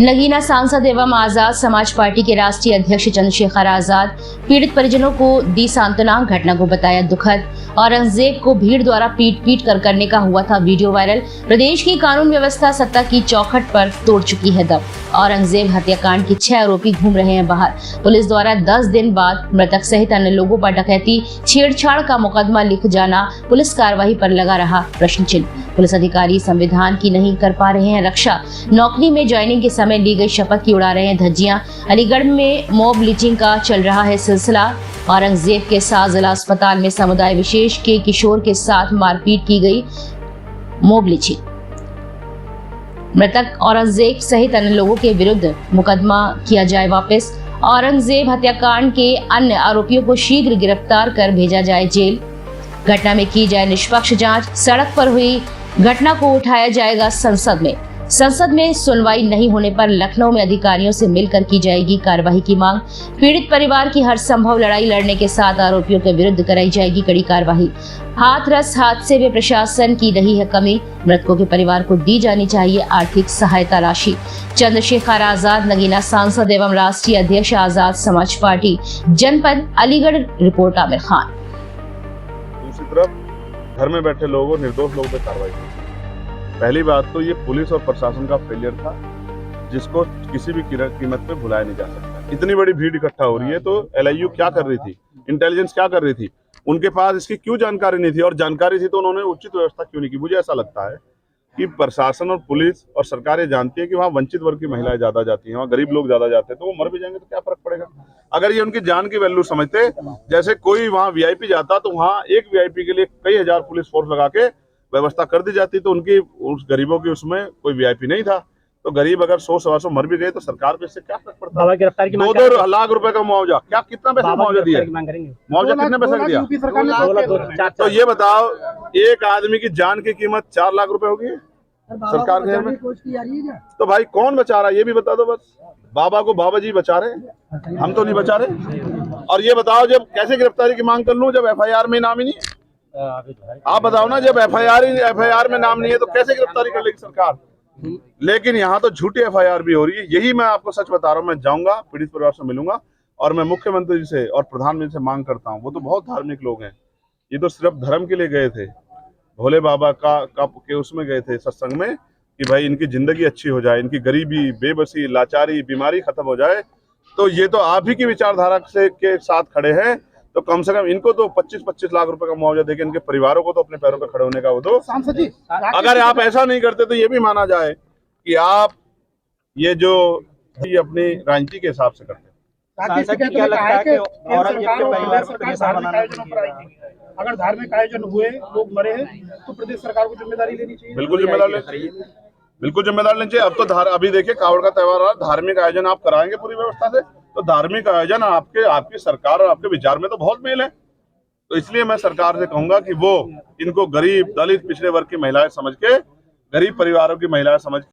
नगीना सांसद एवं आजाद समाज पार्टी के राष्ट्रीय अध्यक्ष चंद्रशेखर आजाद पीड़ित परिजनों को दी सांत्वना। घटना को बताया दुखद। औरंगजेब को भीड़ द्वारा पीट कर करने का हुआ था वीडियो वायरल। प्रदेश की कानून व्यवस्था सत्ता की चौखट पर तोड़ चुकी है दम। औरंगजेब हत्याकांड के 6 आरोपी घूम रहे हैं बाहर। पुलिस द्वारा 10 दिन बाद मृतक सहित अन्य लोगों पर डकैती छेड़छाड़ का मुकदमा लिख जाना पुलिस कार्रवाई पर लगा रहा प्रश्न चिन्ह। पुलिस अधिकारी संविधान की नहीं कर पा रहे हैं रक्षा। नौकरी में ज्वाइनिंग के समय ली गई शपथ की उड़ा रहे हैं धज्जियां। अलीगढ़ में मॉब लिंचिंग का चल रहा है सिलसिला। औरंगजेब के साथ जिला अस्पताल में समुदाय विशेष के किशोर के साथ मारपीट की गई। Mob lynching. मृतक औरंगजेब सहित अन्य लोगों के विरुद्ध मुकदमा किया जाए वापस। औरंगजेब हत्याकांड के अन्य आरोपियों को शीघ्र गिरफ्तार कर भेजा जाए जेल। घटना में की जाए निष्पक्ष जांच। सड़क पर हुई घटना को उठाया जाएगा संसद में। संसद में सुनवाई नहीं होने पर लखनऊ में अधिकारियों से मिलकर की जाएगी कार्रवाई की मांग। पीड़ित परिवार की हर संभव लड़ाई लड़ने के साथ आरोपियों के विरुद्ध कराई जाएगी कड़ी कार्रवाई। हाथरस हादसे में प्रशासन की रही है कमी। मृतकों के परिवार को दी जानी चाहिए आर्थिक सहायता राशि। चंद्रशेखर आजाद, नगीना सांसद एवं राष्ट्रीय अध्यक्ष आजाद समाज पार्टी जनपद अलीगढ़। रिपोर्ट आमिर खान। दूसरी तरफ घर में बैठे लोगों, निर्दोष लोगों पर कार्रवाई की। पहली बात तो ये पुलिस और प्रशासन का फेलियर था, जिसको किसी भी कीमत पे भुलाया नहीं जा सकता। इतनी बड़ी भीड़ इकट्ठा हो रही है तो एलआईयू क्या कर रही थी, इंटेलिजेंस क्या कर रही थी, उनके पास इसकी क्यों जानकारी नहीं थी? और जानकारी थी तो उन्होंने उचित व्यवस्था क्यों नहीं की? मुझे ऐसा लगता है कि प्रशासन और पुलिस और सरकारें जानती है कि वहाँ वंचित वर्ग की महिलाएं ज्यादा जाती हैं, वहाँ गरीब लोग ज्यादा जाते हैं, तो वो मर भी जाएंगे तो क्या फर्क पड़ेगा? अगर ये उनकी जान की वैल्यू समझते, जैसे कोई वहाँ वीआईपी जाता तो वहाँ एक वीआईपी के लिए कई हजार पुलिस फोर्स लगा के व्यवस्था कर दी जाती, तो उनकी उस गरीबों की उसमें कोई वीआईपी नहीं था। तो गरीब अगर 100-125 मर भी गए तो सरकार पे इससे क्या फर्क पड़ता है? 2-2 लाख रुपए का मुआवजा, क्या कितना पैसा मुआवजा दिया? मुआवजा कितने पैसे का दिया? तो ये बताओ, एक आदमी की जान की कीमत 4 लाख रुपए होगी सरकार के में? तो भाई कौन बचा रहा है ये भी बता दो। बस बाबा को बाबा जी बचा रहे, हम तो नहीं बचा रहे। और ये बताओ, जब कैसे गिरफ्तारी की मांग कर लूं जब एफआईआर में नाम ही नहीं है? आप बताओ ना, जब एफआईआर में नाम नहीं है तो कैसे गिरफ्तारी कर लेगी सरकार? लेकिन यहाँ तो झूठी एफआईआर भी हो रही है। यही मैं आपको सच बता रहा हूँ। मैं जाऊंगा, पीड़ित परिवार से मिलूंगा और मैं मुख्यमंत्री जी से और प्रधानमंत्री से मांग करता हूँ। वो तो बहुत धार्मिक लोग हैं, ये तो सिर्फ धर्म के लिए गए थे, भोले बाबा के उसमें गए थे सत्संग में, कि भाई इनकी जिंदगी अच्छी हो जाए, इनकी गरीबी, बेबसी, लाचारी, बीमारी खत्म हो जाए। तो ये तो आप ही की विचारधारा से के साथ खड़े हैं, तो कम से कम इनको तो 25-25 लाख रुपए का मुआवजा देके इनके परिवारों को तो अपने पैरों पर खड़े होने का वो दो। सांसद जी, अगर आप ऐसा नहीं करते तो ये भी माना जाए कि आप ये जो अपनी राजनीति के हिसाब से करते हैं। क्या लगता है कि औरंगजेब के परिवार को निशाना बनाना चाहिए? अगर धार्मिक आयोजन हुए, लोग मरे हैं, तो प्रदेश सरकार को जिम्मेदारी लेनी चाहिए। बिल्कुल जिम्मेदारी लेनी चाहिए, बिल्कुल जिम्मेदारी लेनी चाहिए। अब तो अभी देखिए कावड़ का त्योहार आ, धार्मिक आयोजन आप कराएंगे पूरी व्यवस्था से, तो धार्मिक आयोजन आपकी सरकार और आपके विचार में तो बहुत मेल है। तो इसलिए मैं सरकार से कहूंगा कि वो इनको गरीब, दलित, पिछड़े वर्ग की महिलाएं समझ के, गरीब परिवारों की महिलाएं समझ